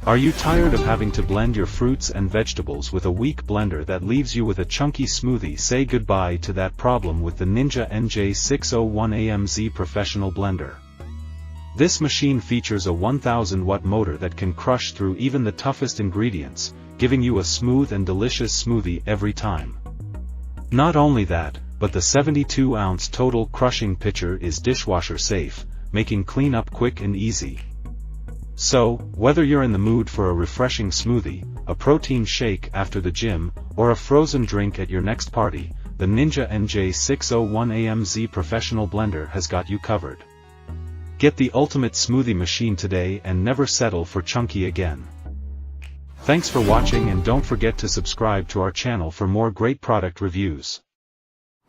Are you tired of having to blend your fruits and vegetables with a weak blender that leaves you with a chunky smoothie? Say goodbye to that problem with the Ninja NJ601AMZ Professional Blender. This machine features a 1000 watt motor that can crush through even the toughest ingredients, giving you a smooth and delicious smoothie every time. Not only that, but the 72-ounce total crushing pitcher is dishwasher-safe, making cleanup quick and easy. So, whether you're in the mood for a refreshing smoothie, a protein shake after the gym, or a frozen drink at your next party, the Ninja NJ601AMZ Professional Blender has got you covered. Get the ultimate smoothie machine today and never settle for chunky again. Thanks for watching, and don't forget to subscribe to our channel for more great product reviews.